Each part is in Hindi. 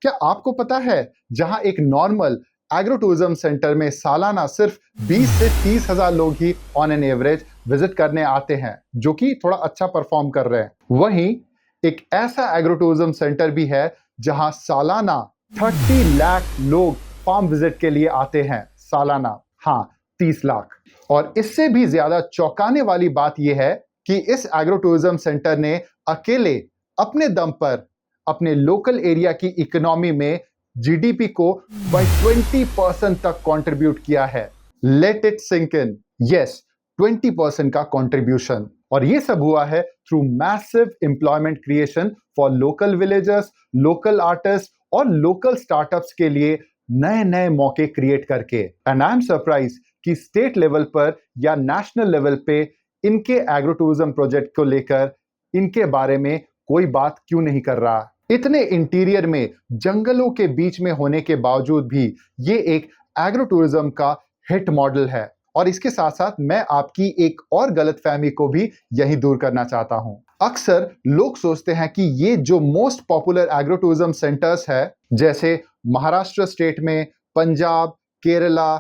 क्या आपको पता है जहां एक नॉर्मल एग्रो टूरिज्म सेंटर में सालाना सिर्फ 20 से 30 हजार लोग ही ऑन एन एवरेज विजिट करने आते हैं, जो कि थोड़ा अच्छा परफॉर्म कर रहे हैं। वहीं एक ऐसा एग्रो टूरिज्म सेंटर भी है जहां सालाना 30 लाख लोग फार्म विजिट के लिए आते हैं। सालाना, हाँ, 30 लाख। और इससे भी ज्यादा चौंकाने वाली बात यह है कि इस एग्रो टूरिज्म सेंटर ने अकेले अपने दम पर अपने लोकल एरिया की इकोनॉमी में जीडीपी को बाय 20% तक कंट्रीब्यूट किया है। Let it sink in. Yes, 20% का कंट्रीब्यूशन। और ये सब हुआ है through massive employment creation for local villagers, local artist और लोकल स्टार्टअप्स के लिए नए नए मौके क्रिएट करके। एंड आई एम सरप्राइज कि स्टेट लेवल पर या नेशनल लेवल पे इनके एग्रो टूरिज्म प्रोजेक्ट को लेकर इनके बारे में कोई बात क्यों नहीं कर रहा। इतने इंटीरियर में जंगलों के बीच में होने के बावजूद भी ये एक एग्रो टूरिज्म का हिट मॉडल है। और इसके साथ साथ मैं आपकी एक और गलतफहमी को भी यही दूर करना चाहता हूं। अक्सर लोग सोचते हैं कि ये जो most popular agro tourism centres है, जैसे महाराष्ट्र स्टेट में, पंजाब, केरला,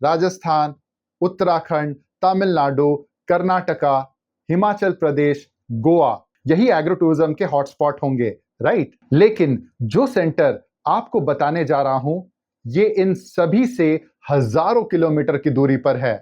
राजस्थान, उत्तराखंड, तमिलनाडु, कर्नाटका, हिमाचल प्रदेश, गोवा, यही एग्रो टूरिज्म के हॉटस्पॉट होंगे, राइट? लेकिन जो सेंटर आपको बताने जा रहा हूं, ये इन सभी से हजारों किलोमीटर की दूरी पर है,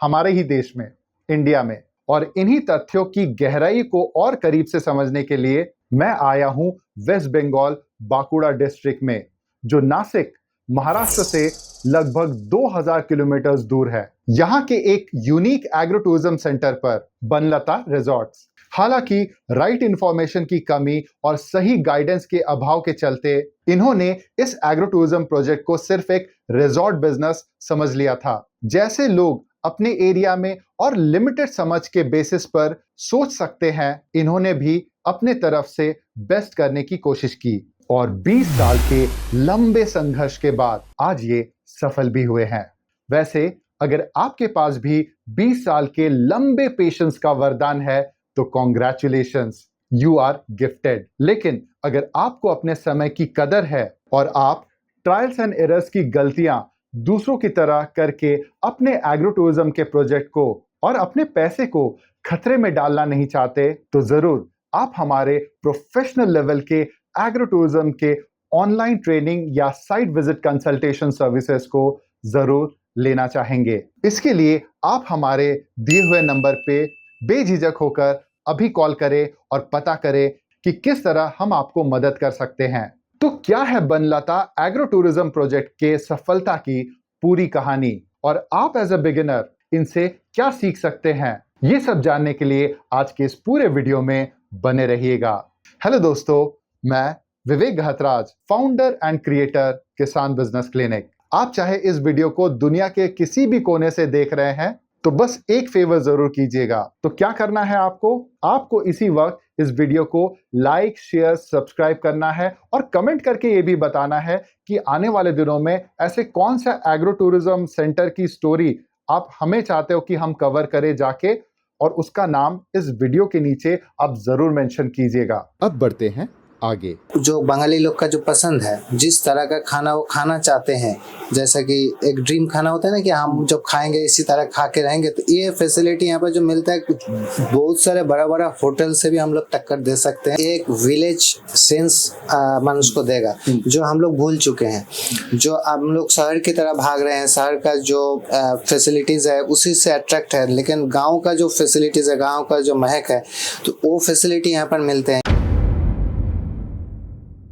हमारे ही देश में, इंडिया में। और इन्हीं तथ्यों की गहराई को और करीब से समझने के लिए मैं आया हूं वेस्ट बंगाल बांकुड़ा डिस्ट्रिक्ट में, जो नासिक, महाराष्ट्र से लगभग 2000 किलोमीटर दूर है। यहां के एक यूनिक एग्रो टूरिज्म सेंटर पर, बनलता रिजॉर्ट्स। हालांकि राइट इंफॉर्मेशन की कमी और सही गाइडेंस के अभाव के चलते इन्होंने इस एग्रो टूरिज्म प्रोजेक्ट को सिर्फ एक रिजॉर्ट बिजनेस समझ लिया था। जैसे लोग अपने एरिया में और लिमिटेड समझ के बेसिस पर सोच सकते हैं, इन्होंने भी अपने तरफ से बेस्ट करने की कोशिश की। और 20 साल के लंबे संघर्ष के बाद आज ये सफल भी हुए हैं। वैसे अगर आपके पास भी 20 साल के लंबे पेशेंस का वरदान है तो कॉन्ग्रेचुलेशंस, यू आर गिफ्टेड। लेकिन अगर आपको अपने समय की कदर है और आप ट्रायल्स एंड एरर्स की गलतियां दूसरों की तरह करके अपने एग्रो टूरिज्म के प्रोजेक्ट को और अपने पैसे को खतरे में डालना नहीं चाहते, तो जरूर आप हमारे प्रोफेशनल लेवल के एग्रो टूरिज्म के ऑनलाइन ट्रेनिंग या साइट विजिट कंसल्टेशन सर्विसेज को जरूर लेना चाहेंगे। इसके लिए आप हमारे दिए हुए नंबर पे बेझिझक होकर अभी कॉल करें और पता करें कि किस तरह हम आपको मदद कर सकते हैं। तो क्या है बनलता एग्रो टूरिज्म प्रोजेक्ट के सफलता की पूरी कहानी, और आप एज अ बिगिनर इनसे क्या सीख सकते हैं, ये सब जानने के लिए आज के इस पूरे वीडियो में बने रहिएगा। हेलो दोस्तों, मैं विवेक गहतराज, फाउंडर एंड क्रिएटर किसान बिजनेस क्लिनिक। आप चाहे इस वीडियो को दुनिया के किसी भी कोने से देख रहे हैं तो बस एक फेवर जरूर कीजिएगा। तो क्या करना है आपको इसी वक्त इस वीडियो को लाइक, शेयर, सब्सक्राइब करना है और कमेंट करके ये भी बताना है कि आने वाले दिनों में ऐसे कौन सा एग्रो टूरिज्म सेंटर की स्टोरी आप हमें चाहते हो कि हम कवर करें जाके, और उसका नाम इस वीडियो के नीचे आप जरूर मेंशन कीजिएगा। अब बढ़ते हैं आगे। जो बंगाली लोग का जो पसंद है, जिस तरह का खाना वो खाना चाहते हैं, जैसा कि एक ड्रीम खाना होता है ना कि हम जब खाएंगे इसी तरह खा के रहेंगे, तो ये फैसिलिटी यहाँ पर जो मिलता है, बहुत सारे बड़ा बड़ा होटल से भी हम लोग टक्कर दे सकते हैं। एक विलेज सेंस मनुष्य को देगा जो हम लोग भूल चुके हैं। जो हम लोग शहर की तरह भाग रहे हैं, शहर का जो फैसिलिटीज है उसी से अट्रैक्ट है, लेकिन गाँव का जो फैसिलिटीज है, गाँव का जो महक है, तो वो फैसिलिटी यहाँ पर मिलते हैं।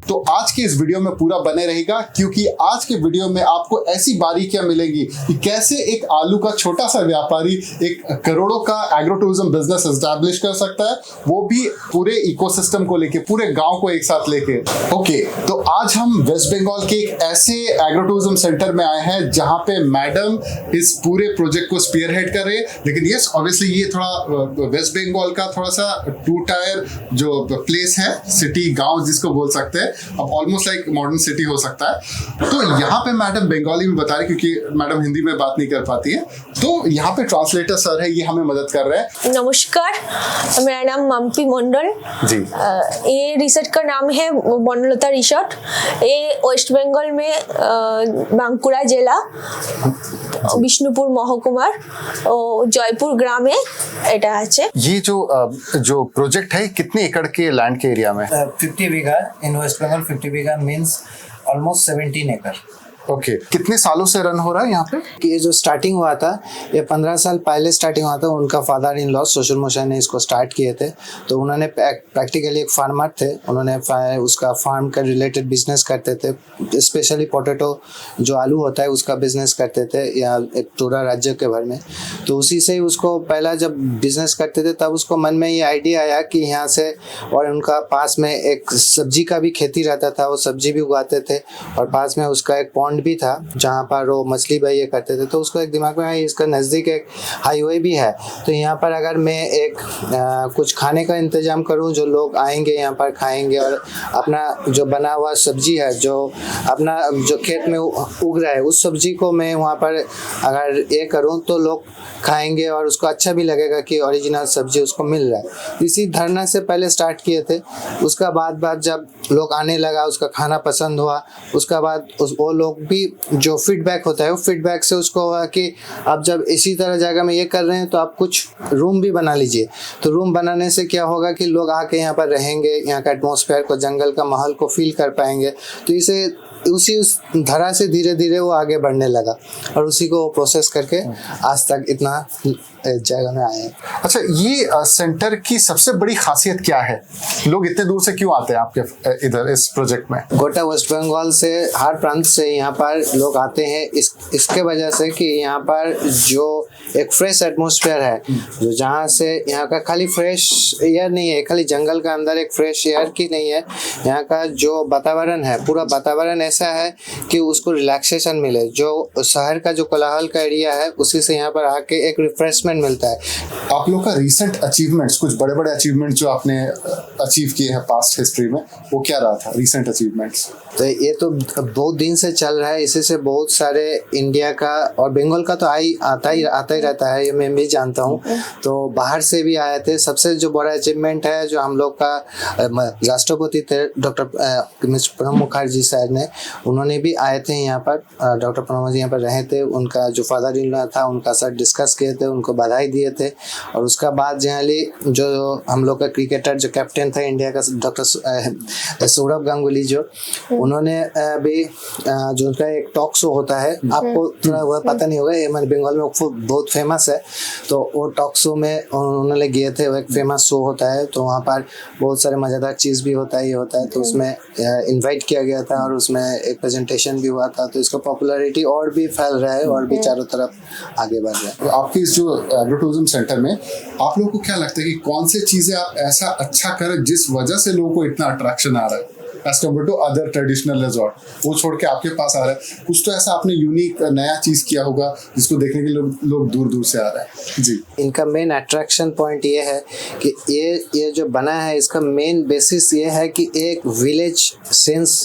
तो आज के इस वीडियो में पूरा बने रहेगा, क्योंकि आज के वीडियो में आपको ऐसी बारीकियां मिलेंगी कि कैसे एक आलू का छोटा सा व्यापारी एक करोड़ों का एग्रो टूरिज्म बिजनेस एस्टैब्लिश कर सकता है, वो भी पूरे इकोसिस्टम को लेके, पूरे गांव को एक साथ लेके। ओके, तो आज हम वेस्ट बंगाल के एक ऐसे एग्रो टूरिज्म सेंटर में आए हैं जहां पे मैडम इस पूरे प्रोजेक्ट को स्पीयरहेड कर रहे हैं। लेकिन यस, ऑब्वियसली ये थोड़ा वेस्ट बंगाल का थोड़ा सा टू टायर जो प्लेस है, सिटी गाँव जिसको बोल सकते हैं, अब ऑलमोस्ट लाइक मॉडर्न सिटी हो सकता है। तो यहाँ पे मैडम बंगाली में बता रहे क्योंकि मैडम हिंदी में बात नहीं कर पाती है, तो यहाँ पे ट्रांसलेटर सर है, ये हमें मदद कर रहे हैं। नमस्कार, मेरा नाम मम्पी मंडल जी। ये रिसोर्ट का नाम है বনলতা रिसोर्ट। ये वेस्ट बंगाल में बांकुड़ा जिला বিষ্ণুপুর মহকুমার ও জয়পুর গ্রামে এটা আছে। ये जो प्रोजेक्ट है कितने एकड़ के लैंड के एरिया में? 50 बीघा इन वेस्ट बंगाल। 50 बीघा मीन्स ऑलमोस्ट 17 एकड़। ओके, कितने सालों से रन हो रहा है यहाँ पे? कि ये जो स्टार्टिंग हुआ था, ये 15 साल पहले स्टार्टिंग हुआ था। उनका father in law social motion ने इसको स्टार्ट किए थे। तो उन्होंने प्रैक्टिकली एक फार्मर थे, उन्होंने उसका फार्म का रिलेटेड बिजनेस करते थे, स्पेशली पोटैटो जो आलू होता है उसका बिजनेस करते थे या पूरा राज्य के भर में। तो उसी से ही उसको पहला जब बिजनेस करते थे तब उसको मन में ये आइडिया आया कि यहाँ से, और उनका पास में एक सब्जी का भी खेती रहता था, वो सब्जी भी उगाते थे और पास में उसका एक पॉन्ड भी था जहाँ पर वो मछली ये करते थे। तो उसको एक दिमाग में आया इसका नज़दीक एक हाईवे भी है, तो यहाँ पर अगर मैं एक कुछ खाने का इंतजाम करूँ, जो लोग आएंगे यहाँ पर खाएंगे और अपना जो बना हुआ सब्जी है, जो अपना जो खेत में उग रहा है, उस सब्जी को मैं वहाँ पर अगर ये करूँ तो लोग खाएंगे और उसको अच्छा भी लगेगा कि ओरिजिनल सब्जी उसको मिल रहा है। इसी धरना से पहले स्टार्ट किए थे। उसका बाद जब लोग आने लगा, उसका खाना पसंद हुआ, उसका बाद वो लोग भी जो फीडबैक होता है, वो फीडबैक से उसको हुआ कि आप जब इसी तरह जगह में ये कर रहे हैं तो आप कुछ रूम भी बना लीजिए। तो रूम बनाने से क्या होगा कि लोग आके यहाँ पर रहेंगे, यहाँ का एटमॉस्फेयर को, जंगल का माहौल को फील कर पाएंगे। तो इसे उस धरा से धीरे धीरे वो आगे बढ़ने लगा और उसी को प्रोसेस करके आज तक इतना जगह में आए हैं। अच्छा, ये सेंटर की सबसे बड़ी खासियत क्या है? लोग इतने दूर से क्यों आते हैं आपके इधर इस प्रोजेक्ट में? गोटा वेस्ट बंगाल से हर प्रांत से यहाँ पर लोग आते हैं इसके वजह से कि यहाँ पर जो एक फ्रेश एटमॉस्फेयर है, जो जहाँ से यहाँ का खाली फ्रेश एयर नहीं है, खाली जंगल का अंदर एक फ्रेश एयर की नहीं है, यहाँ का जो वातावरण है, पूरा वातावरण ऐसा है कि उसको रिलैक्सेशन मिले। जो शहर का जो कोलाहल का एरिया है उसी से यहाँ पर आके एक रिफ्रेशमेंट मिलता है। आप लोग का रीसेंट अचीवमेंट्स, कुछ बड़े बड़े अचीवमेंट्स जो आपने अचीव किए हैं पास्ट हिस्ट्री में, वो क्या रहा था रीसेंट अचीवमेंट्स? तो ये तो बहुत दिन से चल रहा है, इसी से बहुत सारे इंडिया का और बंगाल का तो आता ही रहता है, ये मैं भी जानता हूँ। तो बाहर से भी आए थे। सबसे जो बड़ा अचीवमेंट है जो हम लोग का राष्ट्रपति थे डॉक्टर प्रणब मुखर्जी सर ने, उन्होंने भी आए थे यहाँ पर। डॉक्टर प्रणब जी यहाँ पर रहे थे, उनका जो फादर इन लॉ था उनका साथ डिस्कस किए थे, उनको बधाई दिए थे। और उसका बाद जनरली जो हम लोग का क्रिकेटर जो कैप्टन था इंडिया का डॉक्टर सौरभ गांगुली, जो उन्होंने भी जो उनका एक टॉक शो होता है, आपको थोड़ा वह पता नहीं होगा, ये हमारे बंगाल में बहुत फेमस है। तो वो टॉक शो में उन्होंने गए थे, वो एक फेमस शो होता है, तो वहाँ पर बहुत सारे मज़ेदार चीज़ भी होता है, ये होता है। तो उसमें इनवाइट किया गया था और उसमें एक प्रेजेंटेशन भी हुआ था। तो इसका पॉपुलैरिटी और भी फैल रहा है और भी चारों तरफ आगे बढ़ रहा है। आपके इस जो एग्रो टूरिज्म सेंटर में आप लोगों को क्या लगता है कि कौन सी चीजें आप ऐसा अच्छा करें जिस वजह से लोगों को इतना अट्रैक्शन आ रहा है as compare to other traditional resort? वो छोड़ के आपके पास आ रहा है, कुछ तो ऐसा आपने यूनिक नया चीज किया होगा जिसको देखने के लोग दूर दूर से आ रहे हैं। जी, इनका मेन अट्रैक्शन पॉइंट ये है कि ये जो बना है, इसका मेन बेसिस ये है कि एक विलेज सेंस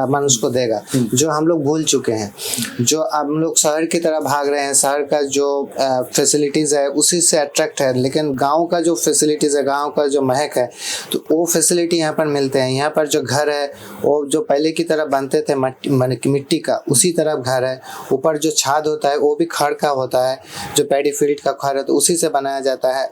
मनुष्य को देगा, जो हम लोग भूल चुके हैं। जो हम लोग शहर की तरह भाग रहे हैं, शहर का जो फैसिलिटीज़ है उसी से अट्रैक्ट है, लेकिन गांव का जो फैसिलिटीज़ है, गांव का जो महक है, तो वो फैसिलिटी यहाँ पर मिलते हैं। यहाँ पर जो घर है वो जो पहले की तरह बनते थे मिट्टी का, उसी तरह घर है। ऊपर जो छाद होता है वो भी खड़ का होता है, जो पैडी फील्ड का खड़ है तो उसी से बनाया जाता है।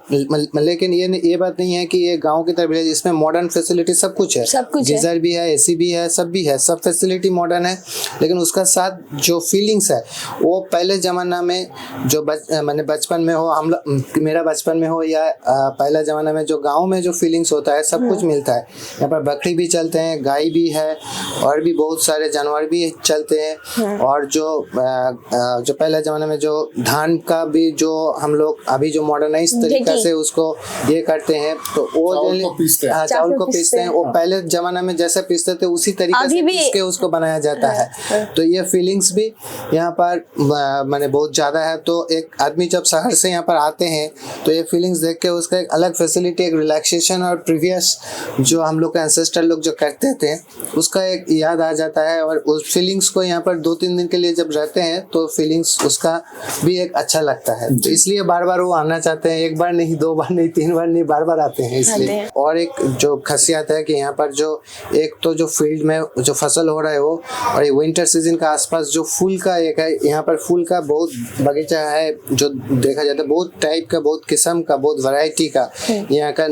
लेकिन ये बात नहीं है कि ये गांव की तरह विलेज, इसमें मॉडर्न फैसिलिटी सब कुछ है, गीजर भी है, एसी भी है, सब भी है, सब फैसिलिटी मॉडर्न है। लेकिन उसका साथ जो फीलिंग्स है वो पहले ज़माना में जो मैंने बचपन में हो, मेरा बचपन में हो या पहला ज़माना में, जो गाँव में जो फीलिंग्स होता है सब कुछ मिलता है। यहाँ पर बकरी भी चलते हैं, गाय भी है और भी बहुत सारे जानवर भी चलते हैं। और जो पहले ज़माने में जो धान का भी जो हम लोग अभी जो मॉडर्नाइज तरीका से उसको ये करते हैं, तो वो चावल को पीसते हैं। वो पहले ज़माने में जैसे पीसते थे उसी तरीके से पीस के उसको बनाया जाता है। तो ये फीलिंग्स भी यहाँ पर मैंने बहुत ज़्यादा है। तो एक आदमी जब शहर से यहाँ पर आते हैं तो ये फीलिंग्स देख के उसका एक अलग फैसिलिटी, एक रिलैक्सेशन और प्रीवियस जो हम लोग के एंसेस्टर लोग जो करते थे हैं उसका एक याद आ जाता है, और उस फीलिंग्स को यहाँ पर 2-3 दिन के लिए जब रहते हैं तो फीलिंग्स उसका भी एक अच्छा लगता है, तो इसलिए बार बार वो आना चाहते हैं। एक बार नहीं, 2 बार नहीं, 3 बार नहीं, बार बार आते हैं इसलिए। और एक जो खासियत है कि यहाँ पर जो एक तो जो फील्ड में जो फसल हो रहा है वो, और ये विंटर सीजन का आसपास जो फूल का एक है, यहाँ पर फूल का बहुत बगीचा है जो देखा जाता है, बहुत टाइप का, बहुत किस्म का, बहुत वैरायटी का, यहाँ का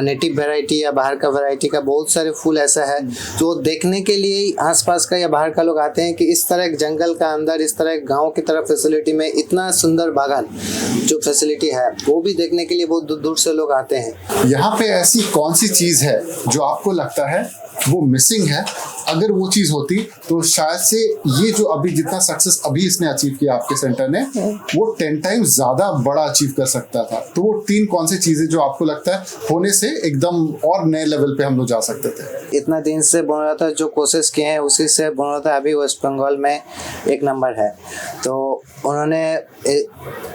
नेटिव वैरायटी या बाहर का वैरायटी का बहुत सारे फूल ऐसा है जो देखने के लिए ही आसपास का या बाहर का लोग आते हैं कि इस तरह एक जंगल का अंदर, इस तरह एक गांव की तरह फैसिलिटी में इतना सुंदर बागान जो फैसिलिटी है वो भी देखने के लिए बहुत दूर दूर से लोग आते हैं। यहाँ पे ऐसी कौन सी चीज है जो आपको लगता है वो मिसिंग है, अगर वो चीज होती तो शायद से ये जो अभी जितना सक्सेस अभी इसने अचीव किया आपके सेंटर ने, वो 10 टाइम्स ज्यादा बड़ा अचीव कर सकता था। तो वो 3 कौन सी चीजें जो आपको लगता है होने से एकदम और नए लेवल पे हम लोग जा सकते थे? इतना दिन से बन रहा था, जो कोशिश किए हैं उसी से बन रहा था। अभी वेस्ट बंगाल में 1 नंबर है, तो उन्होंने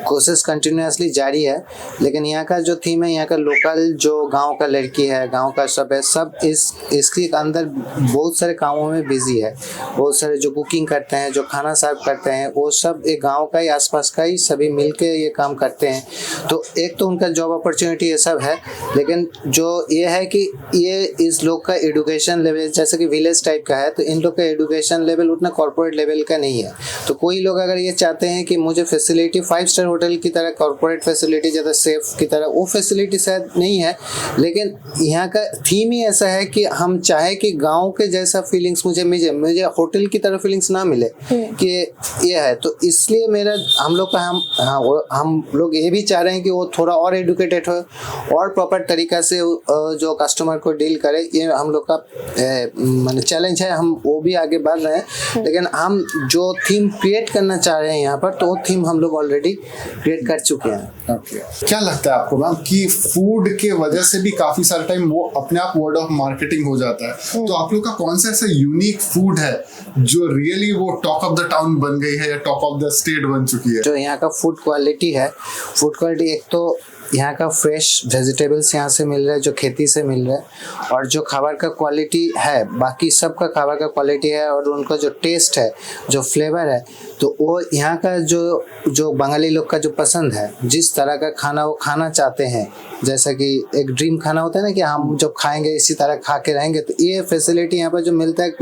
कोशिश कंटिन्यूसली जारी है। लेकिन यहाँ का जो थीम है, यहाँ का लोकल जो गांव का लड़की है, गांव का सब है, सब इसके अंदर बहुत सारे कामों में बिजी है। बहुत सारे जो कुकिंग करते हैं, जो खाना सर्व करते हैं, वो सब एक गांव का ही, आसपास का ही सभी मिलके ये काम करते हैं। तो एक तो उनका जॉब अपॉर्चुनिटी ये सब है, लेकिन जो ये है कि ये इस लोग का एजुकेशन लेवल जैसे कि विलेज टाइप का है, तो इन लोग का एजुकेशन लेवल उतना कॉर्पोरेट लेवल का नहीं है। तो कोई लोग अगर ये चाहते हैं कि मुझे फैसिलिटी 5 स्टार होटल की तरह, कॉर्पोरेट फैसिलिटी ज़्यादा सेफ की तरह, वो फैसिलिटी शायद नहीं है, लेकिन यहाँ का थीम ही ऐसा है कि हम चाहे कि गांव के जैसा फीलिंग्स मुझे होटल की तरह फीलिंग्स ना मिले कि ये है। तो इसलिए मेरा हम लोग ये भी चाह रहे हैं कि वो थोड़ा और एडुकेटेड हो और प्रॉपर तरीका से जो कस्टमर को डील करे। ये हम लोग का माने चैलेंज है, हम वो भी आगे बढ़ रहे हैं। लेकिन हम जो थीम क्रिएट करना चाह रहे हैं यहाँ पर, तो वो थीम हम लोग ऑलरेडी क्रिएट कर चुके हैं। क्या लगता है आपको मैम कि फूड के वजह से भी काफी सारा टाइम वो अपने आप वर्ड ऑफ मार्केटिंग हो जाता है, तो आप लोग का कौन सा ऐसा यूनिक फूड है जो रियली वो टॉक ऑफ द टाउन बन गई है या टॉक ऑफ द स्टेट बन चुकी है? जो यहाँ का फूड क्वालिटी है, फूड क्वालिटी एक तो यहाँ का फ्रेश वेजिटेबल्स यहाँ से मिल रहा है, जो खेती से मिल रहा है, और जो खाबार का क्वालिटी है, बाकी सब का खाबार का क्वालिटी है, और उनका जो टेस्ट है, जो फ्लेवर है, तो वो यहाँ का जो बंगाली लोग का जो पसंद है, जिस तरह का खाना वो खाना चाहते हैं, जैसा कि एक ड्रीम खाना होता है ना कि हम जब खाएंगे इसी तरह खा के रहेंगे, तो ये फैसिलिटी यहाँ पर जो मिलता है,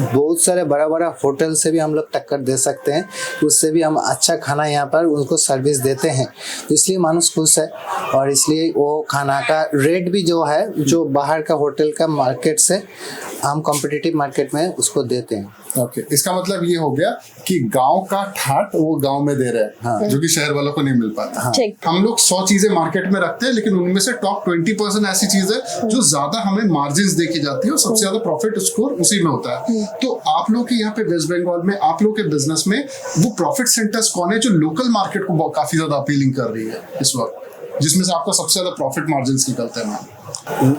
बहुत सारे बड़ा बड़ा होटल से भी हम लोग टक्कर दे सकते हैं, उससे भी हम अच्छा खाना यहाँ पर उनको सर्विस देते हैं। तो इसलिए मानुस खुश है, और इसलिए वो खाना का रेट भी जो है, जो बाहर का होटल का मार्केट से हम कॉम्पिटिटिव मार्केट में उसको देते हैं। ओके, इसका मतलब ये हो गया कि गांव का ठाट वो गांव में दे रहे हैं, हाँ। जो कि शहर वालों को नहीं मिल पाता। हाँ। हम लोग 100 चीजें मार्केट में रखते हैं, लेकिन उनमें से टॉप 20% ऐसी चीज है जो ज्यादा हमें मार्जिन देखी जाती है और सबसे ज्यादा प्रॉफिट स्कोर उसी में होता है। तो आप लोग के यहाँ पे वेस्ट बंगाल में, आप लोग के बिजनेस में वो प्रॉफिट सेंटर्स कौन है जो लोकल मार्केट को काफी ज्यादा अपीलिंग कर रही है इस वक्त, जिसमें से आपका सबसे ज्यादा प्रॉफिट मार्जिन निकलता है मैम?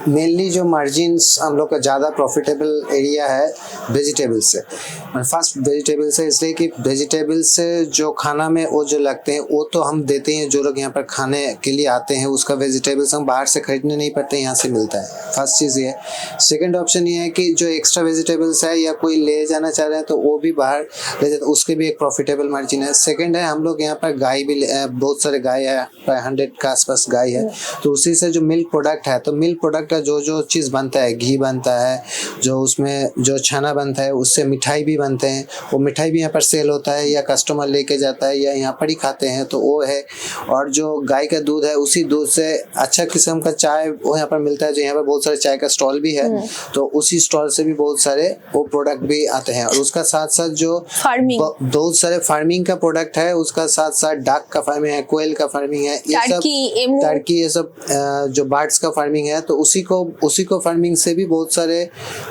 मेनली जो मार्जिन्स हम लोग का ज़्यादा प्रॉफिटेबल एरिया है वेजिटेबल से। फर्स्ट वेजिटेबल से, इसलिए कि वेजिटेबल से जो खाना में वो जो लगते हैं वो तो हम देते हैं, जो लोग यहाँ पर खाने के लिए आते हैं उसका वेजिटेबल्स हम बाहर से खरीदने नहीं पड़ते, यहाँ से मिलता है। फर्स्ट चीज़ ये है। सेकेंड ऑप्शन ये है कि जो एक्स्ट्रा वेजिटेबल्स है या कोई ले जाना चाह रहे हैं तो वो भी बाहर ले जाते, उसके भी एक प्रॉफिटेबल मार्जिन है। सेकेंड है, हम लोग यहाँ पर गाय भी बहुत सारे गाय है, प्राय 100 के आसपास गाय है, तो उसी से जो मिल्क प्रोडक्ट है, तो मिल्क प्रोडक्ट का जो चीज़ बनता है, घी बनता है, जो उसमें जो छाना बनता है, उससे मिठाई भी बनते हैं, वो मिठाई भी यहाँ पर सेल होता है या कस्टमर लेके जाता है या यहाँ पर ही खाते हैं, तो वो है। और जो गाय का दूध है, उसी दूध से अच्छा किस्म का चाय वो यहाँ पर मिलता है, जो यहाँ पर बहुत सारे चाय का स्टॉल भी है, तो उसी स्टॉल से भी बहुत सारे वो प्रोडक्ट भी आते हैं। और उसका साथ साथ जो बहुत सारे फार्मिंग का प्रोडक्ट है, उसका साथ साथ डाक का फार्मिंग है, कोयल का फार्मिंग है, ये सब टर्की, ये सब जो बर्ड्स का फार्मिंग है, तो उसी को फार्मिंग से भी बहुत सारे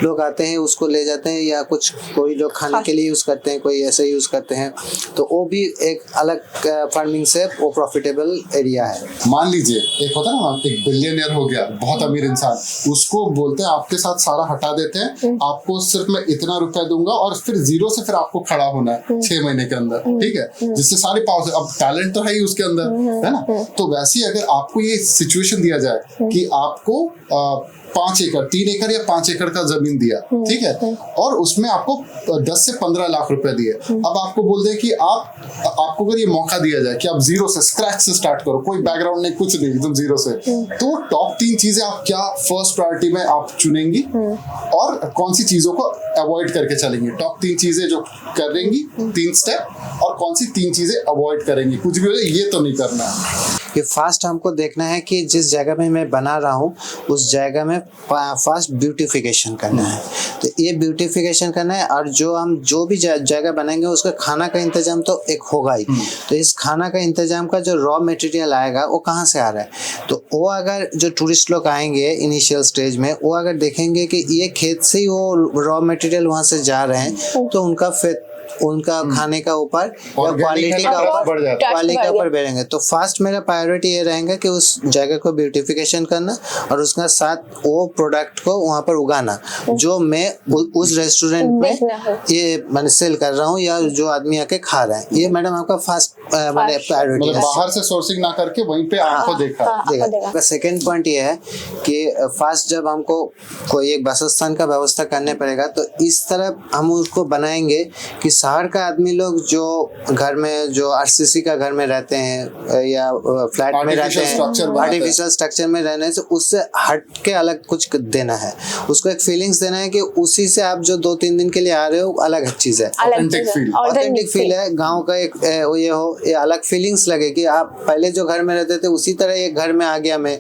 लोग आते हैं, उसको ले जाते हैं, या कुछ कोई लोग खाने के लिए यूज करते हैं, कोई ऐसे यूज करते हैं, तो वो भी एक अलग फार्मिंग से वो प्रॉफिटेबल एरिया है। मान लीजिए एक होता है ना, एक बिलियनियर हो गया, बहुत अमीर इंसान, उसको बोलते हैं आपके साथ सारा हटा देते हैं, आपको सिर्फ मैं इतना रुपया दूंगा और फिर जीरो से फिर आपको खड़ा होना है 6 महीने के अंदर, ठीक है, जिससे सारे पावर, अब टैलेंट तो है ही उसके अंदर, है ना। तो वैसे ही अगर आपको ये सिचुएशन दिया जाए कि आपको 5 एकड़ 3 एकड़ या 5 एकड़ का जमीन दिया, ठीक है, और उसमें आपको 10 से 15 लाख रुपए दिए। अब आपको बोल दे कि आपको अगर ये मौका दिया जाए कि आप जीरो से, स्क्रैच से स्टार्ट करो, कोई बैकग्राउंड नहीं, कुछ नहीं, एकदम जीरो से, तो टॉप 3 चीजें आप क्या फर्स्ट प्रायोरिटी में आप चुनेंगी और कौन सी चीजों को अवॉइड करके चलेंगी? टॉप 3 चीजें जो करेंगी, 3 स्टेप, और कौन सी 3 चीजें अवॉइड करेंगी? कुछ भी हो जाए ये तो नहीं करना है। कि फास्ट हमको देखना है कि जिस जगह में मैं बना रहा हूँ उस जगह में फास्ट ब्यूटिफिकेशन करना है। तो ये ब्यूटिफिकेशन करना है, और जो भी जगह बनाएंगे उसका खाना का इंतजाम तो एक होगा ही। तो इस खाना का इंतजाम का जो रॉ मटेरियल आएगा वो कहाँ से आ रहा है, तो वो अगर जो टूरिस्ट लोग आएंगे इनिशियल स्टेज में, वो अगर देखेंगे कि ये खेत से ही वो रॉ मटेरियल वहाँ से जा रहे हैं, तो उनका खाने का ऊपर या क्वालिटी का ऊपर बढ़ेंगे। तो फर्स्ट मेरा प्रायोरिटी ये रहेगा कि उस जगह को ब्यूटिफिकेशन करना और उसका साथ वो प्रोडक्ट को वहाँ पर उगाना जो मैं उस रेस्टोरेंट में ये मैंने सेल कर रहा हूँ या जो आदमी आके खा रहा है। ये मैडम आपका फर्स्ट मैंने प्रायोरिटी है। बाहर से सोर्सिंग ना करके वहीं पे आपको देखा। सेकेंड पॉइंट ये है कि फर्स्ट जब हमको कोई एक वासस्थान का व्यवस्था करने पड़ेगा तो इस तरह हम उसको बनाएंगे कि शहर का आदमी लोग जो घर में जो आरसीसी का घर में रहते हैं या फ्लैट में रहते हैं, आर्टिफिशियल स्ट्रक्चर में रहने से उससे हट के अलग कुछ देना है, उसको एक फीलिंग्स देना है कि उसी से आप जो 2-3 दिन के लिए आ रहे हो अलग चीज है, ऑथेंटिक फील है, गाँव का एक ये अलग फीलिंग्स लगे कि आप पहले जो घर में रहते थे उसी तरह एक घर में आ गया मैं,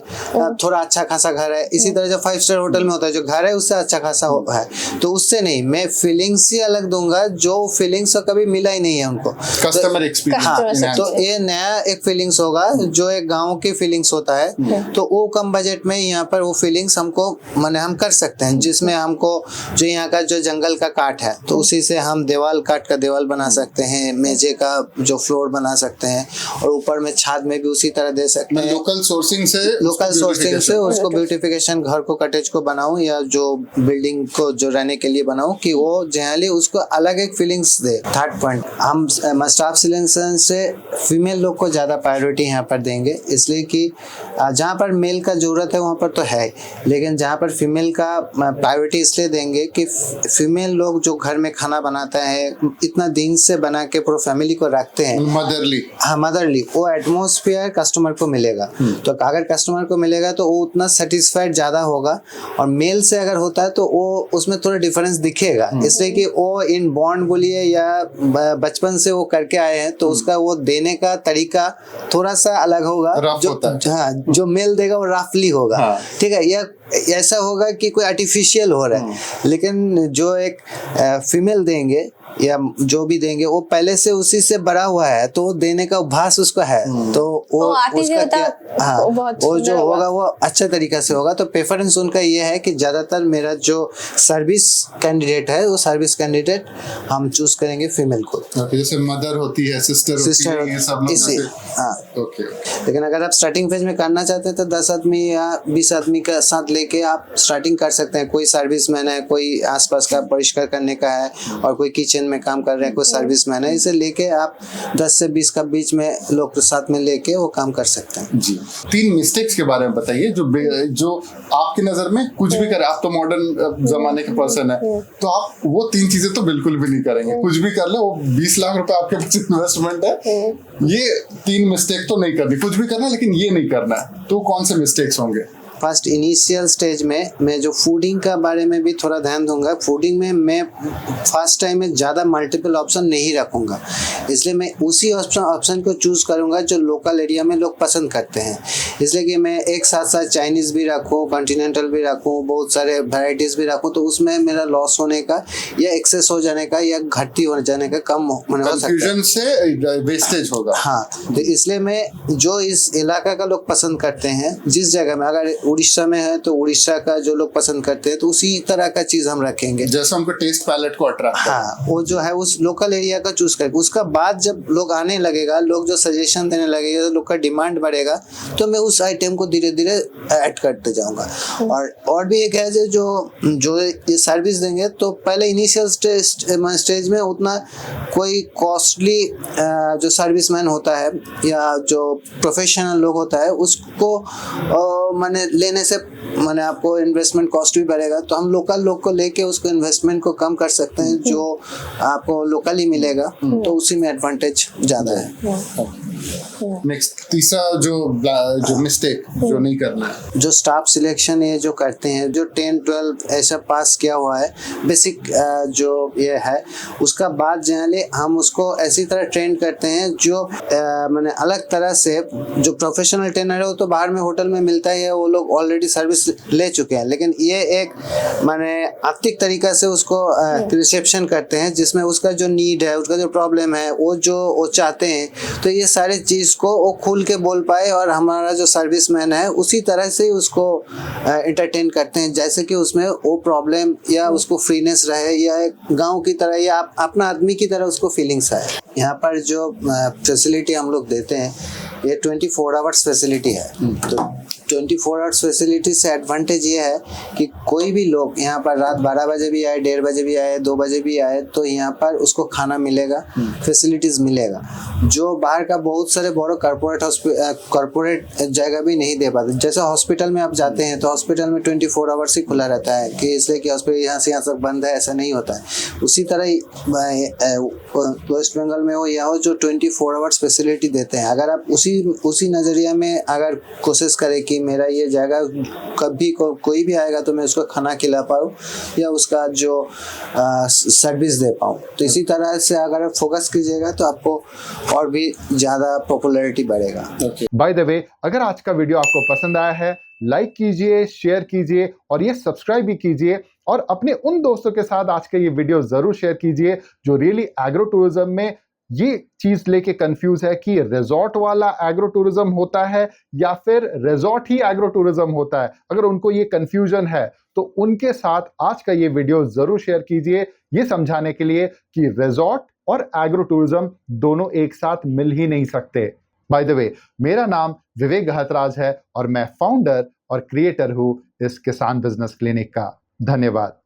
थोड़ा अच्छा खासा घर है, इसी तरह जो 5 स्टार होटल में होता है जो घर है उससे अच्छा खासा है, तो उससे नहीं, मैं फीलिंग्स ही अलग दूंगा जो फीलिंग्स कभी मिला ही नहीं है उनको, कस्टमर एक्सपीरियंस। हाँ, तो ये नया एक फीलिंग्स होगा जो एक गाँव की फीलिंग्स होता है, तो वो कम बजट में यहाँ पर वो फीलिंग्स हमको माने हम कर सकते हैं, जिसमें हमको जो यहाँ का जो जंगल का काठ है तो उसी से हम काठ का देवाल बना सकते हैं, मेजे का जो फ्लोर बना सकते हैं, और ऊपर में छाद में भी उसी तरह दे सकते हैं। लोकल सोर्सिंग से उसको ब्यूटिफिकेशन घर को कटेज को बनाऊं या जो बिल्डिंग को जो रहने के लिए बनाऊं कि वो जनरली उसको अलग एक फीलिंग्स दे। थर्ड पॉइंट, हम स्टाफ सिलेक्शन से फीमेल लोग को ज़्यादा प्रायोरिटी यहाँ पर देंगे, इसलिए कि जहाँ पर मेल का ज़रूरत है वहाँ पर तो है, लेकिन जहाँ पर फीमेल का प्रायोरिटी इसलिए देंगे कि फीमेल लोग जो घर में खाना बनाता है इतना दिन से बना के पूरा फैमिली को रखते हैं, मदरली वो एटमोसफियर कस्टमर को मिलेगा। तो अगर कस्टमर को मिलेगा तो वो उतना सेटिस्फाइड ज़्यादा होगा, और मेल से अगर होता है तो वो उसमें थोड़ा डिफरेंस दिखेगा, इसलिए कि वो इन बॉन्ड बोलिए या बचपन से वो करके आए हैं तो उसका वो देने का तरीका थोड़ा सा अलग होगा, जो मेल देगा वो रफली होगा, ठीक है, या ऐसा होगा कि कोई आर्टिफिशियल हो रहा है, लेकिन जो एक फीमेल देंगे या जो भी देंगे वो पहले से उसी से बड़ा हुआ है तो वो देने का अभ्यास उसको है, तो वो उसका क्या वो जो होगा वो अच्छा तरीका से होगा। तो प्रेफरेंस उनका ये है कि ज्यादातर मेरा जो सर्विस कैंडिडेट है वो सर्विस कैंडिडेट हम चूज करेंगे फीमेल को, जैसे मदर होती है, सिस्टर होती है, ये सब लोग। ओके, लेकिन अगर आप स्टार्टिंग फेज में करना चाहते हैं तो 10 आदमी या 20 आदमी का साथ लेके आप स्टार्टिंग कर सकते हैं। कोई सर्विसमैन है, कोई आसपास का परिष्कार करने का है, और कोई किचन में काम कर रहे हैं, कोई सर्विसमैन है, इसे लेके आप 10 से 20 का बीच में लोग साथ में लेके वो काम कर सकते हैं। जी, 3 मिस्टेक्स के बारे में बताइए जो आपकी नजर में कुछ भी करे, आप तो मॉडर्न जमाने के पर्सन है, तो आप वो 3 चीजें तो बिल्कुल भी नहीं करेंगे, कुछ भी कर ले, वो 20 लाख रुपए आपके पास इन्वेस्टमेंट है, ये 3 मिस्टेक तो नहीं करनी, कुछ भी करना लेकिन ये नहीं करना है, तो कौन से मिस्टेक्स होंगे? फर्स्ट इनिशियल स्टेज में मैं जो फूडिंग का बारे में भी थोड़ा ध्यान दूंगा। फूडिंग में मैं फर्स्ट टाइम में ज़्यादा मल्टीपल ऑप्शन नहीं रखूंगा, इसलिए मैं उसी ऑप्शन को चूज़ करूंगा जो लोकल एरिया में लोग पसंद करते हैं, इसलिए कि मैं एक साथ साथ चाइनीज़ भी रखूँ, कॉन्टिनेंटल भी रखूँ, बहुत सारे वैरायटीज़ भी रखूँ, तो उसमें मेरा लॉस होने का या एक्सेस हो जाने का या घटती हो जाने का कम हो सकता है, से वेस्टेज होगा। हाँ, तो इसलिए मैं जो इस इलाका का लोग पसंद करते हैं, जिस जगह में अगर उड़ीसा में है तो उड़ीसा का जो लोग पसंद करते हैं तो उसी तरह का चीज हम रखेंगे, जैसे हमको टेस्ट पैलेट को अट्रैक्ट। हाँ, वो जो है उस लोकल एरिया का चूज करेंगे। उसका बाद जब लोग आने लगेगा, लोग जो सजेशन देने लगेगा, लोग का डिमांड बढ़ेगा, तो मैं उस आइटम को धीरे धीरे ऐड करते जाऊंगा। और भी एक है जो ये सर्विस देंगे तो पहले इनिशियल स्टेज में उतना कोई कॉस्टली जो सर्विसमैन होता है या जो प्रोफेशनल लोग होता है उसको माने लेने से माने आपको इन्वेस्टमेंट कॉस्ट भी बढ़ेगा, तो हम लोकल लोग को लेके उसको इन्वेस्टमेंट को कम कर सकते हैं, जो आपको लोकली मिलेगा, तो उसी में एडवांटेज ज़्यादा है। नेक्स्ट तीसरा जो मिस्टेक जो नहीं करना है, जो स्टाफ सिलेक्शन ये जो करते हैं, जो 10-12 ऐसा पास किया हुआ है बेसिक जो ये है, उसका बाद जनरली हम उसको ऐसी तरह ट्रेन करते हैं जो माने अलग तरह से, जो प्रोफेशनल ट्रेनर है वो तो बाहर में होटल में मिलता है, वो लोग ऑलरेडी सर्विस ले चुके हैं, लेकिन ये एक माने आर्थिक तरीका से उसको रिसेप्शन करते हैं, जिसमें उसका जो नीड है, उसका जो प्रॉब्लम है, वो चाहते हैं, तो ये सारे चीज़ को वो खुल के बोल पाए, और हमारा जो सर्विसमैन है उसी तरह से उसको एंटरटेन करते हैं, जैसे कि उसमें वो प्रॉब्लम या उसको फ्रीनेस रहे, या एक गांव की तरह या अपना आदमी की तरह उसको फीलिंग्स आए। यहाँ पर जो फैसिलिटी हम लोग देते हैं ये 24 आवर्स फैसिलिटी है, तो 24 आवर्स फैसिलिटी से एडवांटेज ये है कि कोई भी लोग यहाँ पर रात 12 बजे भी आए, 1:30 बजे भी आए, 2 बजे भी आए, तो यहाँ पर उसको खाना मिलेगा, फैसिलिटीज़ मिलेगा, जो बाहर का बहुत सारे बड़े कॉरपोरेट जगह भी नहीं दे पाते। जैसे हॉस्पिटल में आप जाते हैं तो हॉस्पिटल में 24 आवर्स ही खुला रहता है, कि इसलिए कि हॉस्पिटल यहाँ से यहाँ तक बंद है, ऐसा नहीं होता है। उसी तरह वेस्ट बंगाल में वो यहाँ जो 24 आवर्स फैसिलिटी देते हैं, अगर आप उसी नज़रिया में अगर कोशिश करें कि मेरा ये जगह कभी कोई भी आएगा तो मैं उसको खाना खिला पाऊँ या उसका जो सर्विस दे पाऊँ, तो इसी तरह से अगर आप फोकस कीजिएगा तो आपको और भी ज़्यादा पॉपुलैरिटी बढ़ेगा। बाय द वे, अगर आज का वीडियो आपको पसंद आया है, लाइक कीजिए, शेयर कीजिए और ये सब्सक्राइब भी कीजिए, और अपने उन दोस्तों के साथ आज का ये वीडियो जरूर शेयर कीजिए जो रियली एग्रो टूरिज्म में ये चीज लेके कंफ्यूज है कि रिजॉर्ट वाला एग्रो टूरिज्म होता है या फिर रिजॉर्ट ही एग्रो टूरिज्म होता है। अगर उनको ये कंफ्यूजन है तो उनके साथ आज का ये वीडियो जरूर शेयर कीजिए, ये समझाने के लिए कि रिजॉर्ट और एग्रो टूरिज्म दोनों एक साथ मिल ही नहीं सकते। बाय द वे, मेरा नाम विवेक गहतराज है और मैं फाउंडर और क्रिएटर हूं इस किसान बिजनेस क्लिनिक का। धन्यवाद।